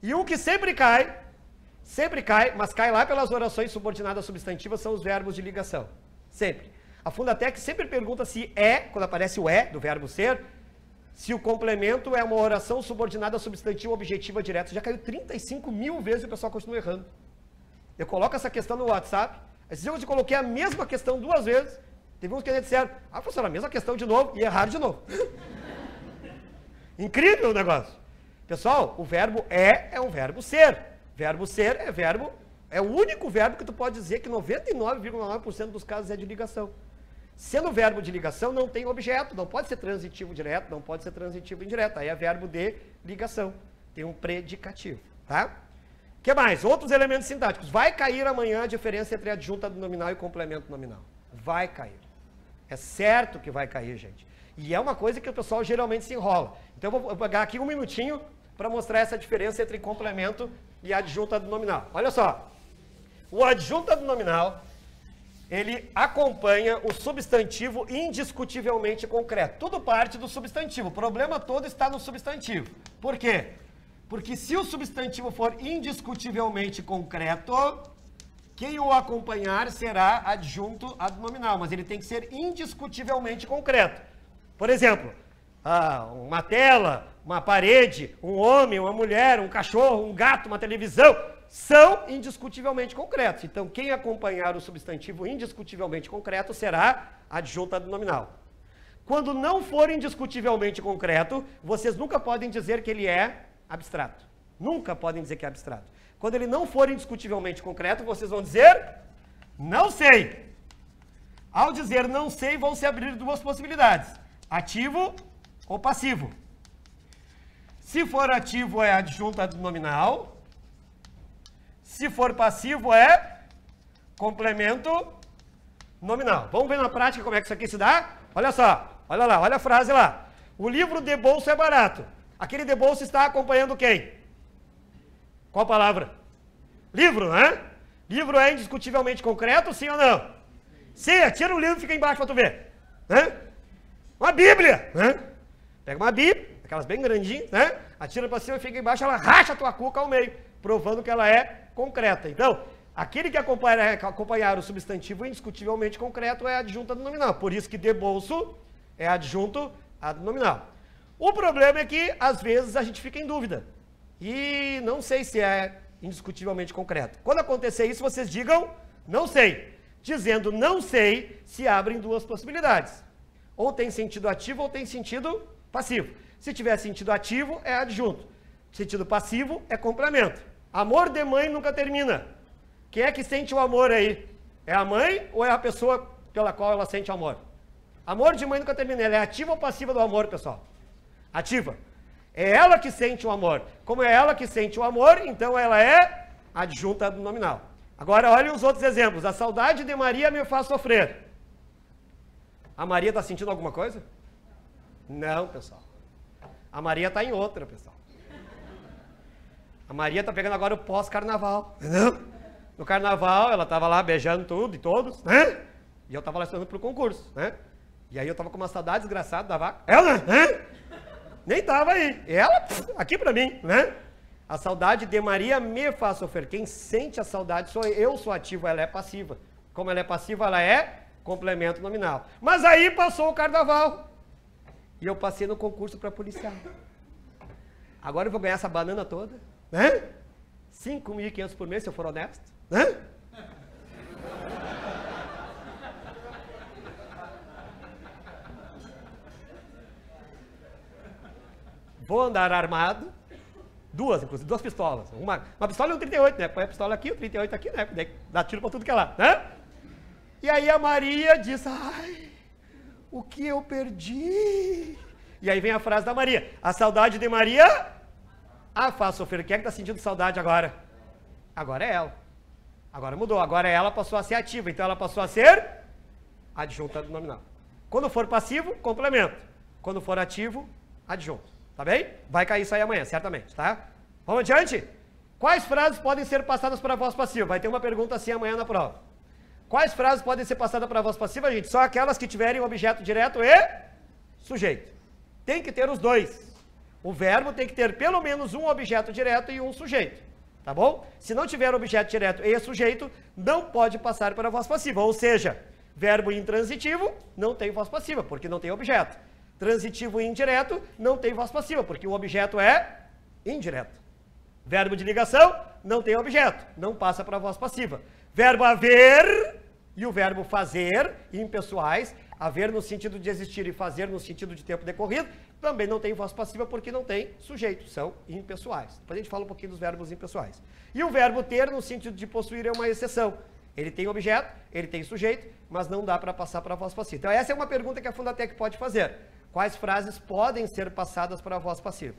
E um que sempre cai, mas cai lá pelas orações subordinadas substantivas, são os verbos de ligação. Sempre. A Fundatec sempre pergunta se é, quando aparece o é do verbo ser, se o complemento é uma oração subordinada substantiva objetiva direta. Já caiu 35 mil vezes e o pessoal continua errando. Eu coloco essa questão no WhatsApp, esses dias eu coloquei a mesma questão 2 vezes, teve uns que disseram, professor, a mesma questão de novo, e erraram de novo. Incrível o negócio. Pessoal, o verbo é um verbo ser. Verbo ser é o único verbo que tu pode dizer que 99,9% dos casos é de ligação. Sendo verbo de ligação, não tem objeto, não pode ser transitivo direto, não pode ser transitivo indireto. Aí é verbo de ligação, tem um predicativo, tá? O que mais? Outros elementos sintáticos. Vai cair amanhã a diferença entre adjunta nominal e complemento nominal. Vai cair. É certo que vai cair, gente. E é uma coisa que o pessoal geralmente se enrola. Então eu vou pegar aqui um minutinho para mostrar essa diferença entre complemento e adjunta do nominal. Olha só. O adjunta do nominal, ele acompanha o substantivo indiscutivelmente concreto. Tudo parte do substantivo. O problema todo está no substantivo. Por quê? Porque se o substantivo for indiscutivelmente concreto, quem o acompanhar será adjunto ad nominal, mas ele tem que ser indiscutivelmente concreto. Por exemplo, uma tela, uma parede, um homem, uma mulher, um cachorro, um gato, uma televisão, são indiscutivelmente concretos. Então, quem acompanhar o substantivo indiscutivelmente concreto será adjunto ad nominal. Quando não for indiscutivelmente concreto, vocês nunca podem dizer que ele é abstrato. Nunca podem dizer que é abstrato. Quando ele não for indiscutivelmente concreto, vocês vão dizer não sei. Ao dizer não sei, vão se abrir 2 possibilidades. Ativo ou passivo. Se for ativo, é adjunto ad nominal. Se for passivo, é complemento nominal. Vamos ver na prática como é que isso aqui se dá? Olha só, olha lá, olha a frase lá. O livro de bolso é barato. Aquele de bolso está acompanhando quem? Qual palavra? Livro, né? Livro é indiscutivelmente concreto, sim ou não? Sim, tira o livro e fica embaixo para tu ver. Né? Uma Bíblia, né? Pega uma Bíblia, aquelas bem grandinhas, né? Atira para cima e fica embaixo, ela racha a tua cuca ao meio, provando que ela é concreta. Então, aquele que acompanhar o substantivo indiscutivelmente concreto é adjunto ad nominal. Por isso que de bolso é adjunto ad nominal. O problema é que, às vezes, a gente fica em dúvida. E não sei se é indiscutivelmente concreto. Quando acontecer isso, vocês digam não sei. Dizendo não sei, se abrem 2 possibilidades. Ou tem sentido ativo ou tem sentido passivo. Se tiver sentido ativo, é adjunto. Sentido passivo é complemento. Amor de mãe nunca termina. Quem é que sente o amor aí? É a mãe ou é a pessoa pela qual ela sente amor? Amor de mãe nunca termina. Ela é ativa ou passiva do amor, pessoal? Ativa. É ela que sente o amor. Como é ela que sente o amor, então ela é adjunta do nominal. Agora, olhem os outros exemplos. A saudade de Maria me faz sofrer. A Maria está sentindo alguma coisa? Não, pessoal. A Maria está em outra, pessoal. A Maria está pegando agora o pós-carnaval. Entendeu? No carnaval, ela estava lá beijando tudo e todos, né? E eu estava lá estudando para o concurso, né? E aí eu estava com uma saudade desgraçada da vaca. Ela, né? Nem estava aí. Ela, aqui para mim, né? A saudade de Maria me faz sofrer. Quem sente a saudade sou eu, sou ativo, ela é passiva. Como ela é passiva, ela é complemento nominal. Mas aí passou o carnaval. E eu passei no concurso para policial. Agora eu vou ganhar essa banana toda, né? 5.500 por mês, se eu for honesto, né? Vou andar armado, 2, inclusive, 2 pistolas. Uma pistola e um 38, né? Põe a pistola aqui, o 38 aqui, né? Daí dá tiro pra tudo que é lá, né? E aí a Maria diz, ai, o que eu perdi? E aí vem a frase da Maria, a saudade de Maria, faz sofrer. Quem é que tá sentindo saudade agora? Agora é ela. Agora mudou, agora ela passou a ser ativa, então ela passou a ser adjunta do nominal. Quando for passivo, complemento. Quando for ativo, adjunto. Tá bem? Vai cair isso aí amanhã, certamente, tá? Vamos adiante? Quais frases podem ser passadas para a voz passiva? Vai ter uma pergunta assim amanhã na prova. Quais frases podem ser passadas para a voz passiva, gente? Só aquelas que tiverem objeto direto e sujeito. Tem que ter os 2. O verbo tem que ter pelo menos um objeto direto e um sujeito, tá bom? Se não tiver objeto direto e sujeito, não pode passar para a voz passiva, ou seja, verbo intransitivo não tem voz passiva, porque não tem objeto. Transitivo indireto não tem voz passiva, porque o objeto é indireto. Verbo de ligação não tem objeto, não passa para a voz passiva. Verbo haver e o verbo fazer, impessoais, haver no sentido de existir e fazer no sentido de tempo decorrido, também não tem voz passiva porque não tem sujeito, são impessoais. Depois a gente fala um pouquinho dos verbos impessoais. E o verbo ter no sentido de possuir é uma exceção. Ele tem objeto, ele tem sujeito, mas não dá para passar para a voz passiva. Então essa é uma pergunta que a Fundatec pode fazer. Quais frases podem ser passadas para a voz passiva?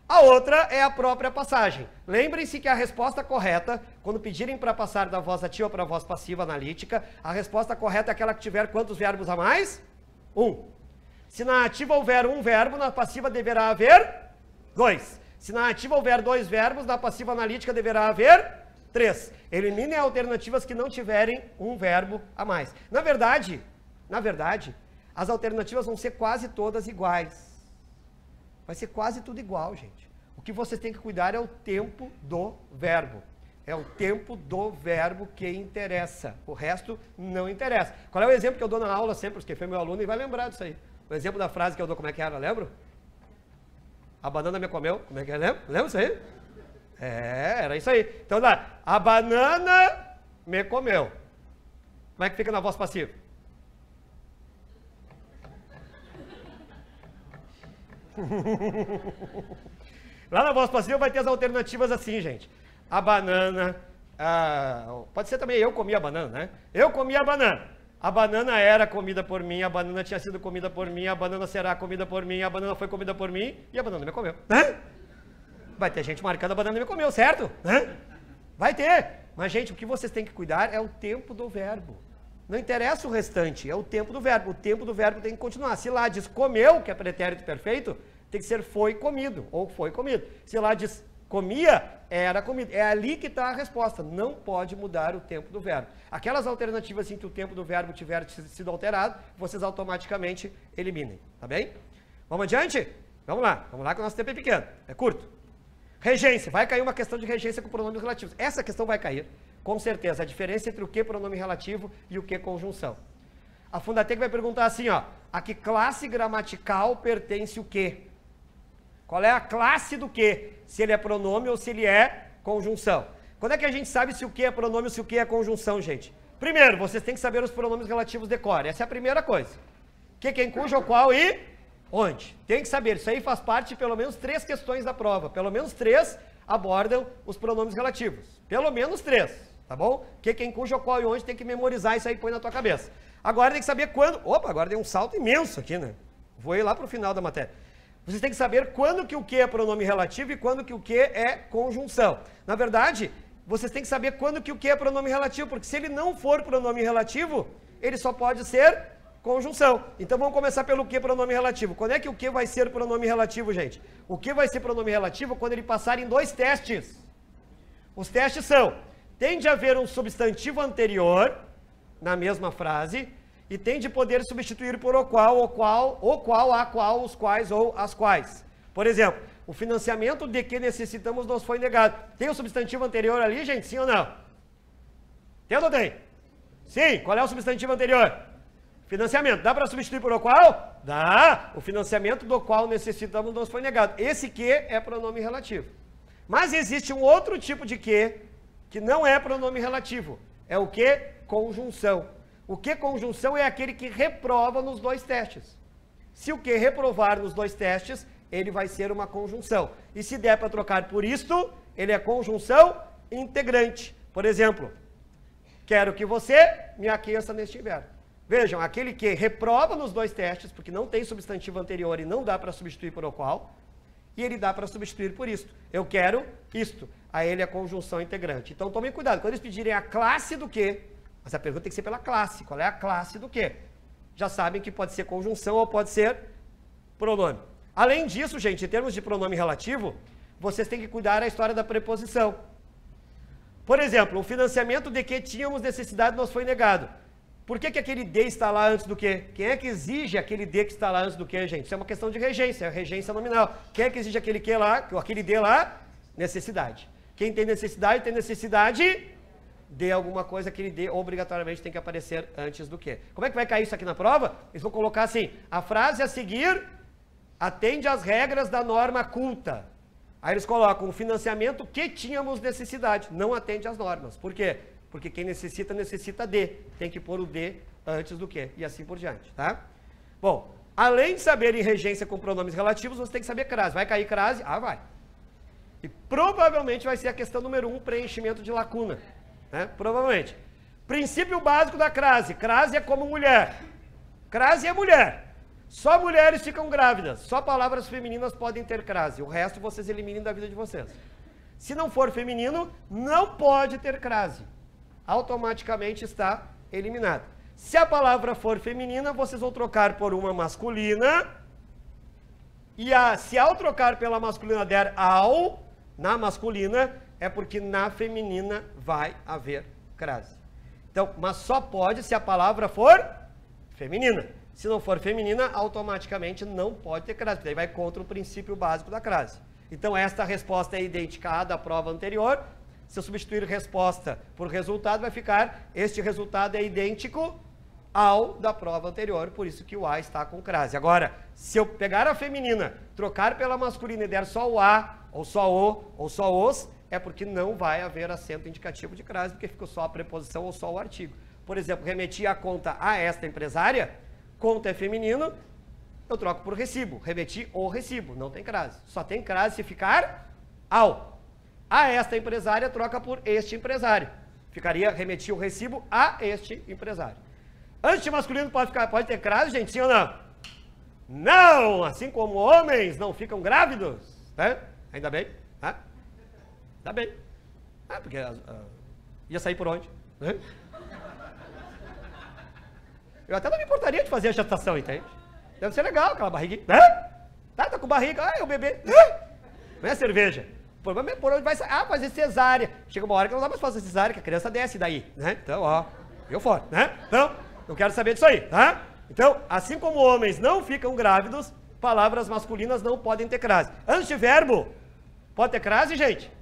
A outra é a própria passagem. Lembrem-se que a resposta correta, quando pedirem para passar da voz ativa para a voz passiva analítica, a resposta correta é aquela que tiver quantos verbos a mais? 1. Se na ativa houver um verbo, na passiva deverá haver 2. Se na ativa houver 2 verbos, na passiva analítica deverá haver 3. Eliminem alternativas que não tiverem um verbo a mais. Na verdade, as alternativas vão ser quase todas iguais. Vai ser quase tudo igual, gente. O que vocês têm que cuidar é o tempo do verbo. É o tempo do verbo que interessa. O resto não interessa. Qual é o exemplo que eu dou na aula sempre? Quem foi meu aluno e vai lembrar disso aí. O exemplo da frase que eu dou, como é que era? Lembro? A banana me comeu. Como é que é? Lembra isso aí? Era isso aí. Então, lá. A banana me comeu. Como é que fica na voz passiva? Lá na voz passiva vai ter as alternativas assim, gente. A banana, pode ser também eu comi a banana, né? Eu comi a banana. A banana era comida por mim, a banana tinha sido comida por mim, a banana será comida por mim, a banana foi comida por mim e a banana me comeu. Vai ter gente marcando a banana me comeu, certo? Vai ter. Mas, gente, o que vocês têm que cuidar é o tempo do verbo. Não interessa o restante, é o tempo do verbo. O tempo do verbo tem que continuar. Se lá diz comeu, que é pretérito perfeito, tem que ser foi comido, ou foi comido. Se lá diz comia, era comido. É ali que está a resposta. Não pode mudar o tempo do verbo. Aquelas alternativas em que o tempo do verbo tiver sido alterado, vocês automaticamente eliminem. Tá bem? Vamos adiante? Vamos lá que o nosso tempo é pequeno, é curto. Regência. Vai cair uma questão de regência com pronomes relativos. Essa questão vai cair. Com certeza, a diferença entre o que pronome relativo e o que conjunção. A Fundatec vai perguntar assim, ó, a que classe gramatical pertence o que? Qual é a classe do que? Se ele é pronome ou se ele é conjunção. Quando é que a gente sabe se o que é pronome ou se o que é conjunção, gente? Primeiro, vocês têm que saber os pronomes relativos de cor. Essa é a primeira coisa. Que, quem, cujo, qual e onde. Tem que saber. Isso aí faz parte de pelo menos 3 questões da prova. Pelo menos 3 abordam os pronomes relativos. Pelo menos 3. Tá bom? Que, quem, cujo, qual e onde, tem que memorizar isso aí e põe na tua cabeça. Agora tem que saber quando... Opa, agora deu um salto imenso aqui, né? Vou ir lá para o final da matéria. Vocês têm que saber quando que o que é pronome relativo e quando que o que é conjunção. Na verdade, vocês têm que saber quando que o que é pronome relativo, porque se ele não for pronome relativo, ele só pode ser conjunção. Então vamos começar pelo que pronome relativo. Quando é que o que vai ser pronome relativo, gente? O que vai ser pronome relativo quando ele passar em 2 testes. Os testes são... Tem de haver um substantivo anterior na mesma frase e tem de poder substituir por o qual, a qual, os quais ou as quais. Por exemplo, o financiamento de que necessitamos nos foi negado. Tem um substantivo anterior ali, gente? Sim ou não? Tem ou não tem? Sim. Qual é o substantivo anterior? Financiamento. Dá para substituir por o qual? Dá. O financiamento do qual necessitamos nos foi negado. Esse que é pronome relativo. Mas existe um outro tipo de que não é pronome relativo. É o que? Conjunção. O que conjunção é aquele que reprova nos 2 testes. Se o que reprovar nos 2 testes, ele vai ser uma conjunção. E se der para trocar por isto, ele é conjunção integrante. Por exemplo, quero que você me aqueça neste inverno. Vejam, aquele que reprova nos 2 testes, porque não tem substantivo anterior e não dá para substituir por o qual, e ele dá para substituir por isto. Eu quero isto. Aí ele é conjunção integrante. Então tomem cuidado. Quando eles pedirem a classe do que, mas a pergunta tem que ser pela classe. Qual é a classe do que? Já sabem que pode ser conjunção ou pode ser pronome. Além disso, gente, em termos de pronome relativo, vocês têm que cuidar da história da preposição. Por exemplo, o financiamento de que tínhamos necessidade nos foi negado. Por que aquele D está lá antes do quê? Quem é que exige aquele D que está lá antes do quê, gente? Isso é uma questão de regência, regência nominal. Quem é que exige aquele Q lá, aquele D lá? Necessidade. Quem tem necessidade de alguma coisa, aquele D obrigatoriamente tem que aparecer antes do quê. Como é que vai cair isso aqui na prova? Eles vão colocar assim, a frase a seguir atende às regras da norma culta. Aí eles colocam o financiamento que tínhamos necessidade, não atende às normas. Por quê? Porque quem necessita de. Tem que pôr o de antes do que. E assim por diante, tá? Bom, além de saber em regência com pronomes relativos, você tem que saber crase. Vai cair crase? Ah, vai. E provavelmente vai ser a questão número 1, preenchimento de lacuna. Né? Provavelmente. Princípio básico da crase. Crase é como mulher. Crase é mulher. Só mulheres ficam grávidas. Só palavras femininas podem ter crase. O resto vocês eliminem da vida de vocês. Se não for feminino, não pode ter crase. Automaticamente está eliminado. Se a palavra for feminina, vocês vão trocar por uma masculina. E se ao trocar pela masculina der ao, na masculina, é porque na feminina vai haver crase. Então, mas só pode se a palavra for feminina. Se não for feminina, automaticamente não pode ter crase. Daí vai contra o princípio básico da crase. Então, esta resposta é idêntica à da prova anterior. Se eu substituir resposta por resultado, vai ficar, este resultado é idêntico ao da prova anterior, por isso que o A está com crase. Agora, se eu pegar a feminina, trocar pela masculina e der só o A, ou só o, ou só os, é porque não vai haver acento indicativo de crase, porque ficou só a preposição ou só o artigo. Por exemplo, remeti a conta a esta empresária, conta é feminino, eu troco por recibo. Remeti o recibo, não tem crase. Só tem crase se ficar ao. A esta empresária troca por este empresário. Ficaria, remeti o recibo a este empresário. Antimasculino pode ter crase, gente, sim ou não? Não! Assim como homens não ficam grávidos. Né? Ainda bem. Né? Ainda bem. Porque ia sair por onde? Né? Eu até não me importaria de fazer a gestação, entende? Deve ser legal aquela barriguinha. Né? Tá com barriga. Ah, é o bebê. Não é cerveja. O problema é por onde vai sair. Ah, fazer cesárea. Chega uma hora que não dá mais fazer cesárea, que a criança desce daí, né? Então, ó, eu fora, né? Então, eu quero saber disso aí, tá? Então, assim como homens não ficam grávidos, palavras masculinas não podem ter crase. Antes de verbo, pode ter crase, gente?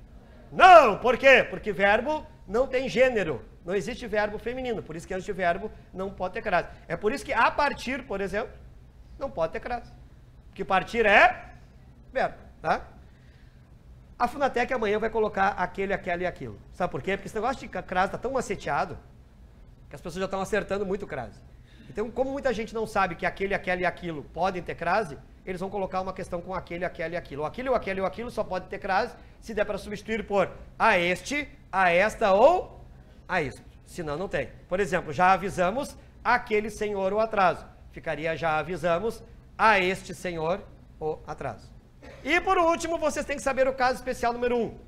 Não, por quê? Porque verbo não tem gênero. Não existe verbo feminino, por isso que antes de verbo não pode ter crase. É por isso que a partir, por exemplo, não pode ter crase. Porque partir é verbo, tá? A Funatec amanhã vai colocar aquele, aquela e aquilo. Sabe por quê? Porque esse negócio de crase está tão maceteado que as pessoas já estão acertando muito crase. Então, como muita gente não sabe que aquele, aquela e aquilo podem ter crase, eles vão colocar uma questão com aquele, aquela e aquilo. Aquele, aquele ou aquilo só pode ter crase se der para substituir por a este, a esta ou a isso. Senão não tem. Por exemplo, já avisamos aquele senhor o atraso. Ficaria já avisamos a este senhor o atraso. E por último, vocês têm que saber o caso especial número 1.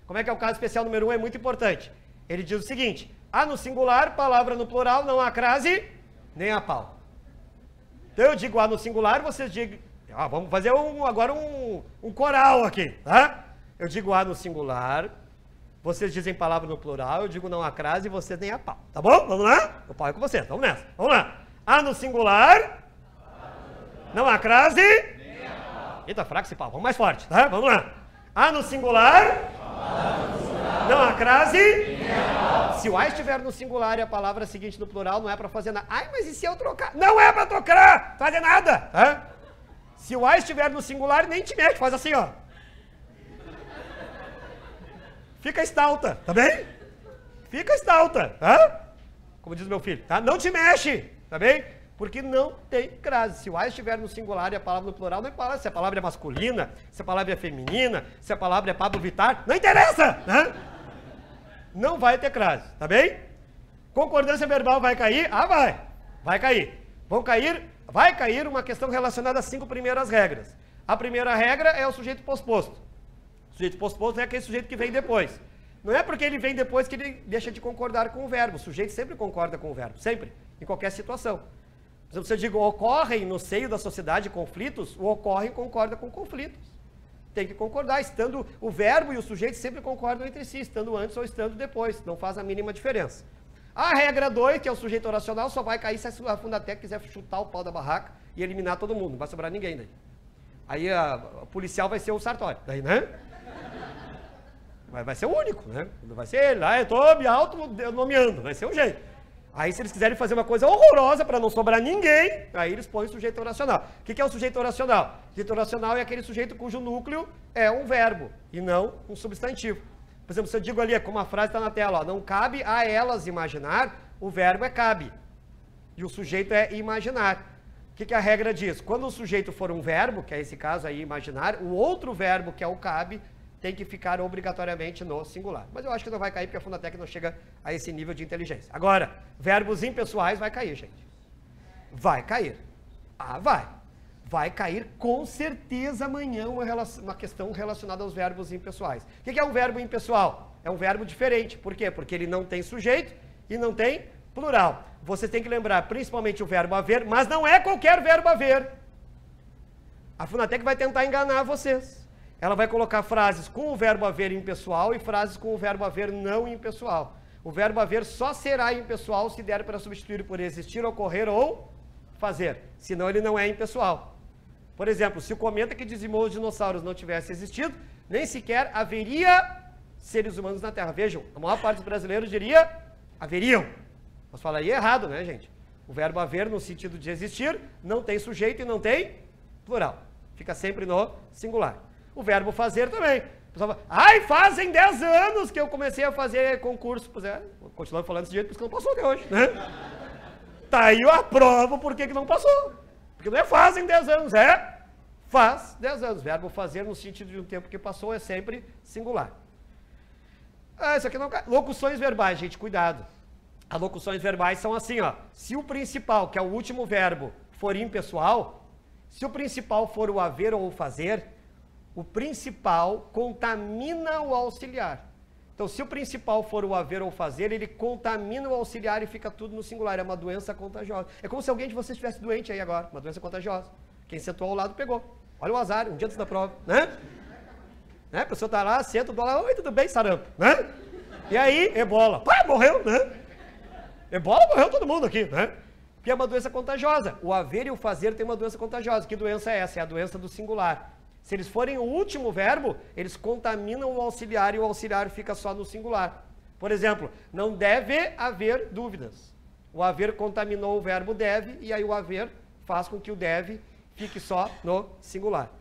Como é que é o caso especial número 1? É muito importante. Ele diz o seguinte: A no singular, palavra no plural, não há crase, nem há pau. Então eu digo A no singular, vocês digam... vamos fazer agora um coral aqui, tá? Eu digo A no singular, vocês dizem palavra no plural, eu digo não há crase e vocês nem há pau. Tá bom? Vamos lá? O pau é com vocês, vamos nessa. Vamos lá. A no singular, não há crase... Eita, fraco esse pau. Vamos mais forte, tá? Vamos lá. A no singular, não há crase. Se o A estiver no singular e a palavra seguinte no plural, não é para fazer nada. Ai, mas e se eu trocar? Não é para trocar! Fazer nada, tá? Se o A estiver no singular, nem te mexe. Faz assim, ó. Fica estalta, tá bem? Fica estalta, tá? Como diz meu filho, tá? Não te mexe, tá bem? Porque não tem crase. Se o A estiver no singular e a palavra no plural, não importa se a palavra é masculina, se a palavra é feminina, se a palavra é Pablo Vittar, não interessa! Né? Não vai ter crase, tá bem? Concordância verbal vai cair? Ah, vai! Vai cair. Vai cair uma questão relacionada às 5 primeiras regras. A primeira regra é o sujeito posposto. O sujeito posposto é aquele sujeito que vem depois. Não é porque ele vem depois que ele deixa de concordar com o verbo. O sujeito sempre concorda com o verbo, sempre, em qualquer situação. Por exemplo, se eu digo ocorrem no seio da sociedade conflitos, o ocorrem concorda com conflitos. Tem que concordar, estando o verbo e o sujeito sempre concordam entre si, estando antes ou estando depois, não faz a mínima diferença. A regra 2, que é o sujeito oracional, só vai cair se a Fundatec quiser chutar o pau da barraca e eliminar todo mundo. Não vai sobrar ninguém daí. Aí a policial vai ser o Sartori. Daí, né? Vai ser o único, né? Não vai ser ele. Eu tô me auto-nomeando. Vai ser o jeito. Aí se eles quiserem fazer uma coisa horrorosa para não sobrar ninguém, aí eles põem o sujeito oracional. O que é o sujeito oracional? O sujeito oracional é aquele sujeito cujo núcleo é um verbo e não um substantivo. Por exemplo, se eu digo ali, como a frase está na tela, ó, não cabe a elas imaginar, o verbo é cabe. E o sujeito é imaginar. O que a regra diz? Quando o sujeito for um verbo, que é esse caso aí, imaginar, o outro verbo, que é o cabe, tem que ficar obrigatoriamente no singular. Mas eu acho que não vai cair, porque a Fundatec não chega a esse nível de inteligência. Agora, verbos impessoais vai cair, gente. Vai cair. Vai. Vai cair com certeza amanhã uma questão relacionada aos verbos impessoais. O que é um verbo impessoal? É um verbo diferente. Por quê? Porque ele não tem sujeito e não tem plural. Você tem que lembrar principalmente o verbo haver, mas não é qualquer verbo haver. A Fundatec vai tentar enganar vocês. Ela vai colocar frases com o verbo haver impessoal e frases com o verbo haver não impessoal. O verbo haver só será impessoal se der para substituir por existir, ocorrer ou fazer. Senão ele não é impessoal. Por exemplo, se o cometa que dizimou os dinossauros não tivesse existido, nem sequer haveria seres humanos na Terra. Vejam, a maior parte dos brasileiros diria haveriam. Mas falaria errado, né, gente? O verbo haver, no sentido de existir, não tem sujeito e não tem plural. Fica sempre no singular. O verbo fazer também. O pessoal fala, fazem 10 anos que eu comecei a fazer concurso. Pois é, continuando falando desse jeito, por isso que não passou até hoje, né? Tá aí a prova por que não passou. Porque não é fazem 10 anos, é faz 10 anos. Verbo fazer no sentido de um tempo que passou é sempre singular. Isso aqui não cai. Locuções verbais, gente, cuidado. As locuções verbais são assim, ó. Se o principal, que é o último verbo, for impessoal, se o principal for o haver ou o fazer, o principal contamina o auxiliar. Então, se o principal for o haver ou fazer, ele contamina o auxiliar e fica tudo no singular. É uma doença contagiosa. É como se alguém de vocês estivesse doente aí agora, uma doença contagiosa. Quem sentou ao lado pegou. Olha o azar, um dia antes da prova, né? A pessoa está lá, senta do lado, oi, tudo bem, sarampo, né? E aí, ebola. Morreu, né? Ebola, morreu todo mundo aqui, né? Porque é uma doença contagiosa. O haver e o fazer tem uma doença contagiosa. Que doença é essa? É a doença do singular. Se eles forem o último verbo, eles contaminam o auxiliar e o auxiliar fica só no singular. Por exemplo, não deve haver dúvidas. O haver contaminou o verbo deve e aí o haver faz com que o deve fique só no singular.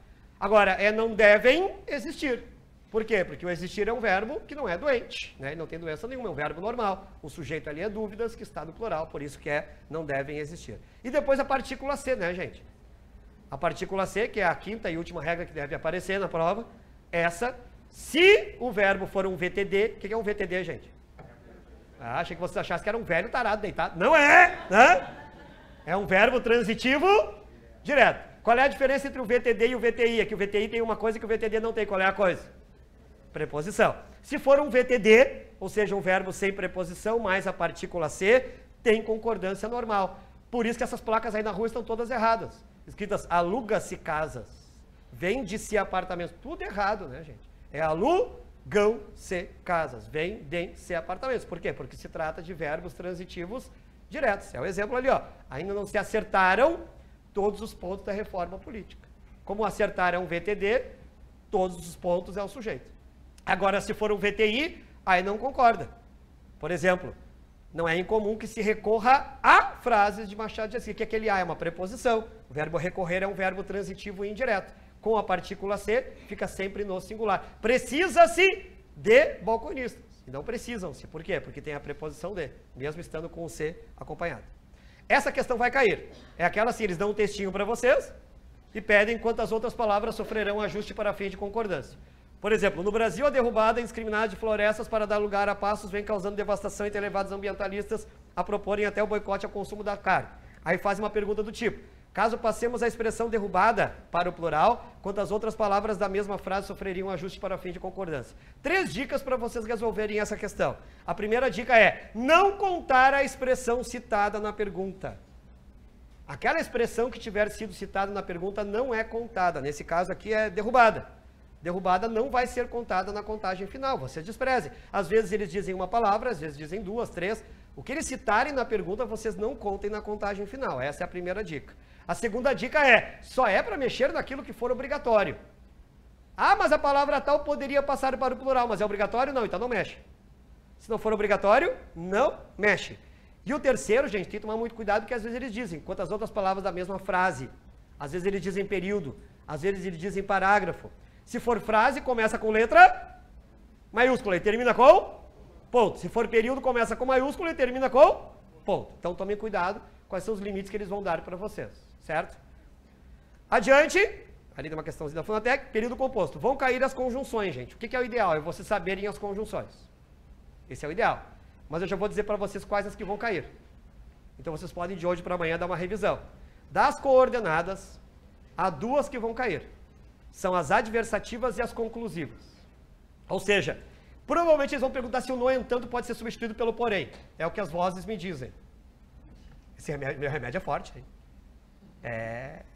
Agora, não devem existir. Por quê? Porque o existir é um verbo que não é doente, né? Não tem doença nenhuma, é um verbo normal. O sujeito ali é dúvidas, que está no plural, por isso que não devem existir. E depois a partícula C, né, gente? A partícula C, que é a quinta e última regra que deve aparecer na prova, essa, se o verbo for um VTD, o que é um VTD, gente? Achei que vocês achassem que era um velho tarado deitado. Não é, né? É um verbo transitivo direto. Qual é a diferença entre o VTD e o VTI? É que o VTI tem uma coisa que o VTD não tem. Qual é a coisa? Preposição. Se for um VTD, ou seja, um verbo sem preposição, mais a partícula C, tem concordância normal. Por isso que essas placas aí na rua estão todas erradas. Escritas aluga-se casas, vende-se apartamentos. Tudo errado, né, gente? É alugam-se casas, vendem-se apartamentos. Por quê? Porque se trata de verbos transitivos diretos. É o exemplo ali, ó. Ainda não se acertaram todos os pontos da reforma política. Como acertar é um VTD, todos os pontos é o sujeito. Agora, se for um VTI, aí não concorda. Por exemplo, não é incomum que se recorra a frases de Machado de Assis, que aquele A é uma preposição. O verbo recorrer é um verbo transitivo e indireto. Com a partícula C, fica sempre no singular. Precisa-se de balconistas. E não precisam-se. Por quê? Porque tem a preposição de, mesmo estando com o C acompanhado. Essa questão vai cair. É aquela assim, eles dão um textinho para vocês e pedem quantas outras palavras sofrerão ajuste para fim de concordância. Por exemplo, no Brasil, a derrubada indiscriminada de florestas para dar lugar a pastos vem causando devastação e tem levado os ambientalistas a proporem até o boicote ao consumo da carne. Aí faz uma pergunta do tipo, caso passemos a expressão derrubada para o plural, quantas outras palavras da mesma frase sofreriam ajuste para fim de concordância? 3 dicas para vocês resolverem essa questão. A primeira dica é, não contar a expressão citada na pergunta. Aquela expressão que tiver sido citada na pergunta não é contada. Nesse caso aqui é derrubada. Derrubada não vai ser contada na contagem final, você despreze. Às vezes eles dizem uma palavra, às vezes dizem 2, 3. O que eles citarem na pergunta, vocês não contem na contagem final. Essa é a primeira dica. A segunda dica é, só é para mexer naquilo que for obrigatório. Ah, mas a palavra tal poderia passar para o plural, mas é obrigatório? Não, então não mexe. Se não for obrigatório, não mexe. E o terceiro, gente, tem que tomar muito cuidado, porque às vezes eles dizem quantas outras palavras da mesma frase. Às vezes eles dizem período, às vezes eles dizem parágrafo. Se for frase, começa com letra maiúscula e termina com ponto. Se for período, começa com maiúscula e termina com ponto. Então tomem cuidado quais são os limites que eles vão dar para vocês, certo? Adiante, ali tem uma questãozinha da Funatec, período composto. Vão cair as conjunções, gente. O que é o ideal? É vocês saberem as conjunções. Esse é o ideal. Mas eu já vou dizer para vocês quais as que vão cair. Então vocês podem de hoje para amanhã dar uma revisão. Das coordenadas, há duas que vão cair. São as adversativas e as conclusivas. Ou seja, provavelmente eles vão perguntar se o no entanto pode ser substituído pelo porém. É o que as vozes me dizem. Esse remédio, meu remédio é forte, hein?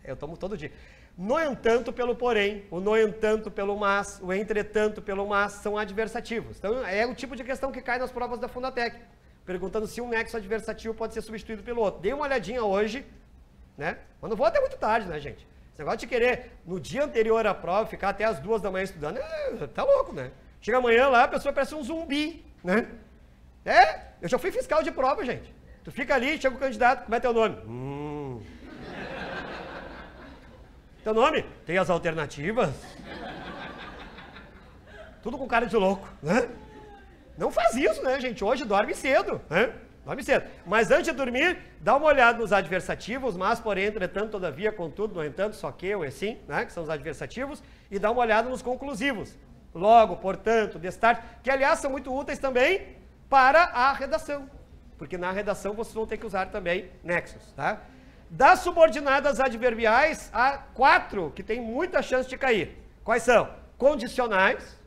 Eu tomo todo dia. No entanto pelo porém, o no entanto pelo mas, o entretanto pelo mas, são adversativos. Então é o tipo de questão que cai nas provas da Fundatec, perguntando se um nexo adversativo pode ser substituído pelo outro. Dei uma olhadinha hoje, né? Mas não vou até muito tarde, né, gente? Esse negócio de querer, no dia anterior à prova, ficar até as 2 da manhã estudando, tá louco, né? Chega amanhã lá, a pessoa parece um zumbi, né? Eu já fui fiscal de prova, gente. Tu fica ali, chega o candidato, como é teu nome? Teu nome? Tem as alternativas? Tudo com cara de louco, né? Não faz isso, né, gente? Hoje dorme cedo, né? Dorme cedo. Mas antes de dormir, dá uma olhada nos adversativos, mas, porém, entretanto, todavia, contudo, no entanto, só que, ou assim, né? Que são os adversativos. E dá uma olhada nos conclusivos. Logo, portanto, destarte, que, aliás, são muito úteis também para a redação. Porque na redação vocês vão ter que usar também nexos, tá? Das subordinadas adverbiais, há 4 que tem muita chance de cair. Quais são? Condicionais.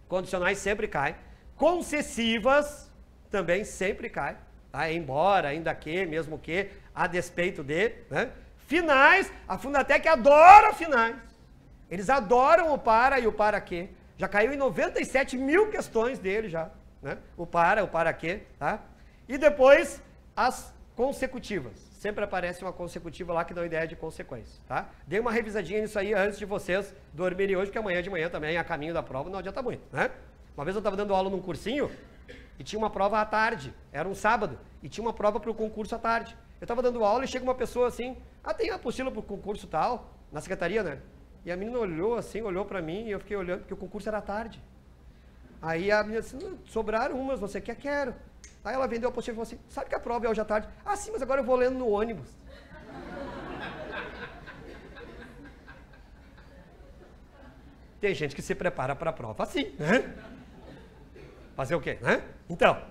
Condicionais sempre caem. Concessivas também sempre caem. Tá? Embora, ainda que, mesmo que, a despeito de. Né? Finais. A Fundatec adora finais. Eles adoram o para e o para que. Já caiu em 97 mil questões dele já. Né? O para que. Tá? E depois, as consecutivas. Sempre aparece uma consecutiva lá que dá uma ideia de consequência, tá? Dei uma revisadinha nisso aí antes de vocês dormirem hoje, porque amanhã de manhã também, a caminho da prova, não adianta muito, né? Uma vez eu estava dando aula num cursinho e tinha uma prova à tarde, era um sábado, e tinha uma prova para o concurso à tarde. Eu estava dando aula e chega uma pessoa assim, tem a apostila para o concurso tal, na secretaria, né? E a menina olhou assim, olhou para mim e eu fiquei olhando, porque o concurso era à tarde. Aí a menina disse, sobraram umas, você quer? Quero. Aí ela vendeu a apostila e falou assim, sabe que a prova é hoje à tarde? Ah, sim, mas agora eu vou lendo no ônibus. Tem gente que se prepara para a prova assim, né? Fazer o quê, né? Então,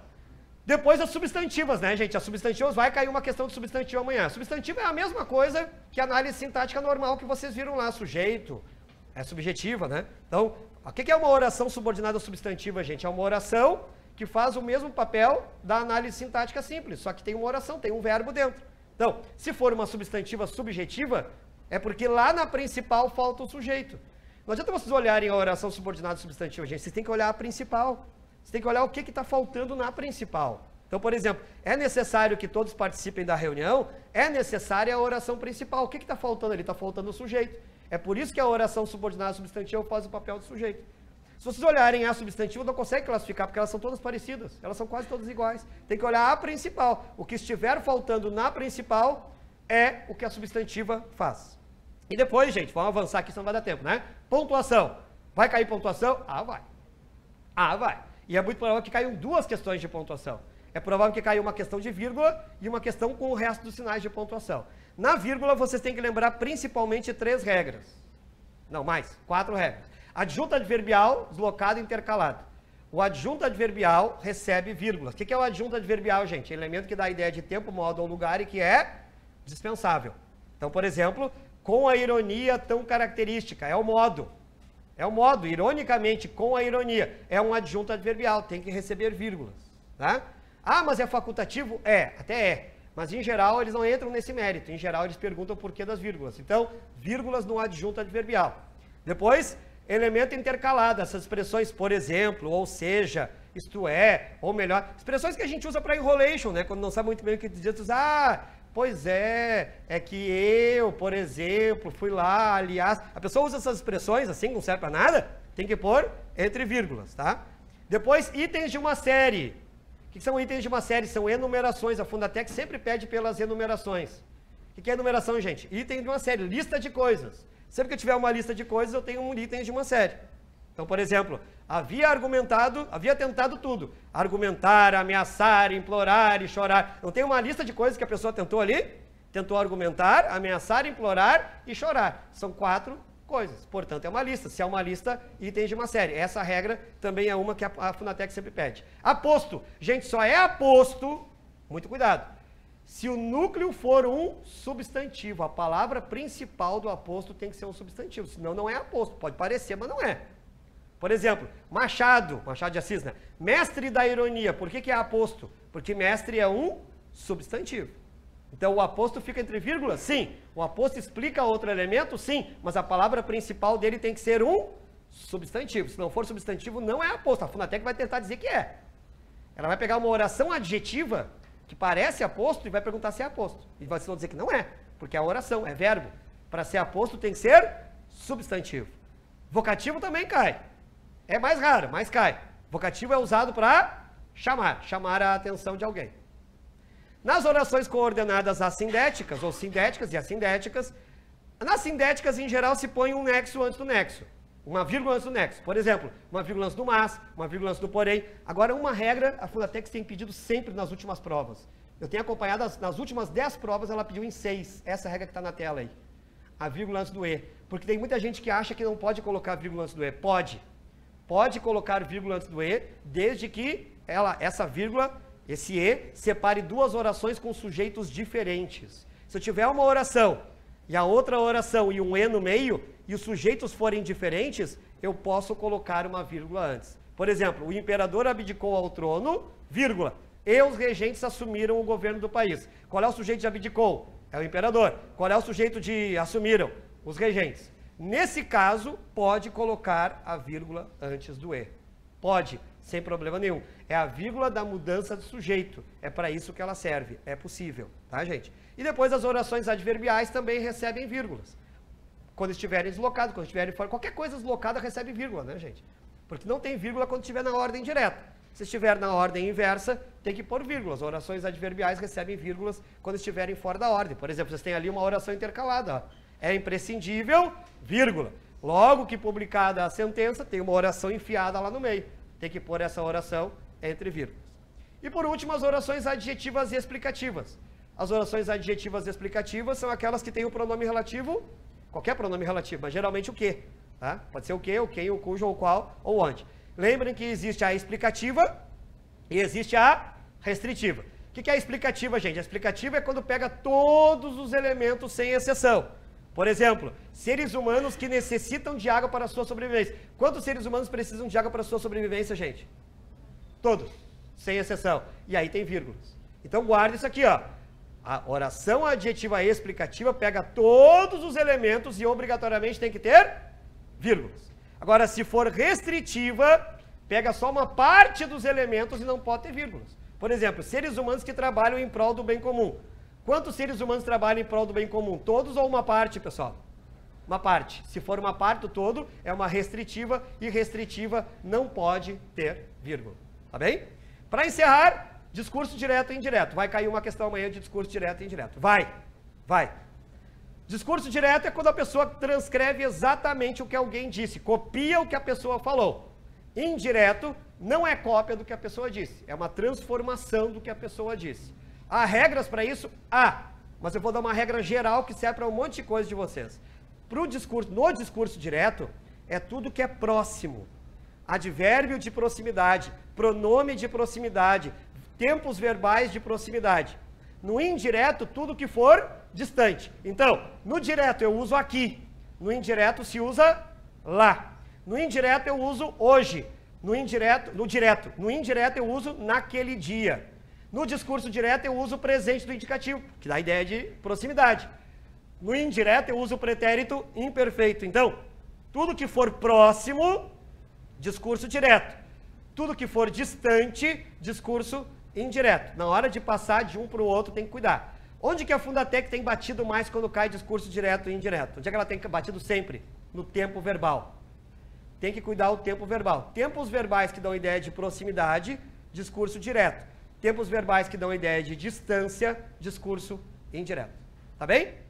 depois as substantivas, né, gente? As substantivas vai cair uma questão de substantivo amanhã. Substantivo é a mesma coisa que a análise sintática normal que vocês viram lá, sujeito, é subjetiva, né? Então, o que é uma oração subordinada substantiva, gente? É uma oração que faz o mesmo papel da análise sintática simples, só que tem uma oração, tem um verbo dentro. Então, se for uma substantiva subjetiva, é porque lá na principal falta o sujeito. Não adianta vocês olharem a oração subordinada substantiva, gente, vocês têm que olhar a principal. Você tem que olhar o que está faltando na principal. Então, por exemplo, é necessário que todos participem da reunião, é necessária a oração principal. O que está faltando ali? Está faltando o sujeito. É por isso que a oração subordinada substantiva faz o papel do sujeito. Se vocês olharem a substantiva, não consegue classificar, porque elas são todas parecidas. Elas são quase todas iguais. Tem que olhar a principal. O que estiver faltando na principal é o que a substantiva faz. E depois, gente, vamos avançar aqui, senão não vai dar tempo, né? Pontuação. Vai cair pontuação? Vai. Vai. E é muito provável que caiam 2 questões de pontuação. É provável que caia uma questão de vírgula e uma questão com o resto dos sinais de pontuação. Na vírgula, vocês têm que lembrar principalmente 3 regras. Não, mais, 4 regras. Adjunto adverbial, deslocado e intercalado. O adjunto adverbial recebe vírgulas. O que é o adjunto adverbial, gente? Elemento que dá a ideia de tempo, modo ou lugar e que é dispensável. Então, por exemplo, com a ironia tão característica, é o modo. É o modo, ironicamente, com a ironia. É um adjunto adverbial, tem que receber vírgulas. Tá? Mas é facultativo? Até é. Mas, em geral, eles não entram nesse mérito. Em geral, eles perguntam o porquê das vírgulas. Então, vírgulas no adjunto adverbial. Depois, elemento intercalado. Essas expressões, por exemplo, ou seja, isto é, ou melhor. Expressões que a gente usa para enrolation, né? Quando não sabe muito bem o que dizer, tu diz, pois é que eu, por exemplo, fui lá, aliás... A pessoa usa essas expressões assim, não serve para nada, tem que pôr entre vírgulas, tá? Depois, itens de uma série. O que são itens de uma série? São enumerações. A Fundatec sempre pede pelas enumerações. O que é enumeração, gente? Item de uma série, lista de coisas. Sempre que eu tiver uma lista de coisas, eu tenho um item de uma série. Então, por exemplo, havia tentado tudo. Argumentar, ameaçar, implorar e chorar. Não tem uma lista de coisas que a pessoa tentou ali? Tentou argumentar, ameaçar, implorar e chorar. São 4 coisas. Portanto, é uma lista. Se é uma lista, itens de uma série. Essa regra também é uma que a Fundatec sempre pede. Aposto. Gente, só é aposto, muito cuidado, se o núcleo for um substantivo. A palavra principal do aposto tem que ser um substantivo, senão não é aposto. Pode parecer, mas não é. Por exemplo, Machado de Assis, né? Mestre da ironia. Por que é aposto? Porque mestre é um substantivo. Então o aposto fica entre vírgulas? Sim. O aposto explica outro elemento? Sim. Mas a palavra principal dele tem que ser um substantivo. Se não for substantivo, não é aposto. A Fundatec vai tentar dizer que é. Ela vai pegar uma oração adjetiva que parece aposto e vai perguntar se é aposto. E vocês vão dizer que não é, porque é oração, é verbo. Para ser aposto tem que ser substantivo. Vocativo também cai. É mais raro, mas cai. Vocativo é usado para chamar a atenção de alguém. Nas orações coordenadas assindéticas, ou sindéticas e assindéticas, nas sindéticas, em geral, se põe um nexo antes do nexo. Uma vírgula antes do nexo. Por exemplo, uma vírgula antes do mas, uma vírgula antes do porém. Agora, uma regra, a Fundatec tem pedido sempre nas últimas provas. Eu tenho acompanhado, nas últimas 10 provas, ela pediu em 6. Essa regra que está na tela aí. A vírgula antes do e. Porque tem muita gente que acha que não pode colocar vírgula antes do e. Pode. Pode colocar vírgula antes do e, desde que essa vírgula, esse e, separe 2 orações com sujeitos diferentes. Se eu tiver uma oração e a outra oração e um e no meio, e os sujeitos forem diferentes, eu posso colocar uma vírgula antes. Por exemplo, o imperador abdicou ao trono, vírgula, e os regentes assumiram o governo do país. Qual é o sujeito de abdicou? É o imperador. Qual é o sujeito de assumiram? Os regentes. Nesse caso, pode colocar a vírgula antes do e. Pode, sem problema nenhum. É a vírgula da mudança do sujeito. É para isso que ela serve. É possível, tá, gente? E depois as orações adverbiais também recebem vírgulas. Quando estiverem deslocados, quando estiverem fora, qualquer coisa deslocada recebe vírgula, né, gente? Porque não tem vírgula quando estiver na ordem direta. Se estiver na ordem inversa, tem que pôr vírgulas. Orações adverbiais recebem vírgulas quando estiverem fora da ordem. Por exemplo, vocês têm ali uma oração intercalada, ó. É imprescindível, vírgula. Logo que publicada a sentença, tem uma oração enfiada lá no meio. Tem que pôr essa oração entre vírgulas. E por último, as orações adjetivas e explicativas. As orações adjetivas e explicativas são aquelas que têm o pronome relativo, qualquer pronome relativo, mas geralmente o que. Tá? Pode ser o que, o quem, o cujo, o qual, ou onde. Lembrem que existe a explicativa e existe a restritiva. O que é a explicativa, gente? A explicativa é quando pega todos os elementos sem exceção. Por exemplo, seres humanos que necessitam de água para a sua sobrevivência. Quantos seres humanos precisam de água para a sua sobrevivência, gente? Todos, sem exceção. E aí tem vírgulas. Então guarda isso aqui, ó. A oração adjetiva explicativa pega todos os elementos e obrigatoriamente tem que ter vírgulas. Agora, se for restritiva, pega só uma parte dos elementos e não pode ter vírgulas. Por exemplo, seres humanos que trabalham em prol do bem comum. Quantos seres humanos trabalham em prol do bem comum? Todos ou uma parte, pessoal? Uma parte. Se for uma parte do todo, é uma restritiva e restritiva não pode ter vírgula. Tá bem? Para encerrar, discurso direto e indireto. Vai cair uma questão amanhã de discurso direto e indireto. Vai. Discurso direto é quando a pessoa transcreve exatamente o que alguém disse, copia o que a pessoa falou. Indireto não é cópia do que a pessoa disse, é uma transformação do que a pessoa disse. Há regras para isso? Mas eu vou dar uma regra geral que serve para um monte de coisa de vocês. No discurso direto, é tudo que é próximo. Advérbio de proximidade, pronome de proximidade, tempos verbais de proximidade. No indireto, tudo que for distante. Então, no direto eu uso aqui, no indireto se usa lá. No indireto eu uso hoje, no indireto eu uso naquele dia. No discurso direto eu uso o presente do indicativo, que dá a ideia de proximidade. No indireto eu uso o pretérito imperfeito. Então, tudo que for próximo, discurso direto. Tudo que for distante, discurso indireto. Na hora de passar de um para o outro, tem que cuidar. Onde que a Fundatec tem batido mais quando cai discurso direto e indireto? Onde é que ela tem batido sempre? No tempo verbal. Tem que cuidar o tempo verbal. Tempos verbais que dão ideia de proximidade, discurso direto. Tempos verbais que dão ideia de distância, discurso indireto. Tá bem?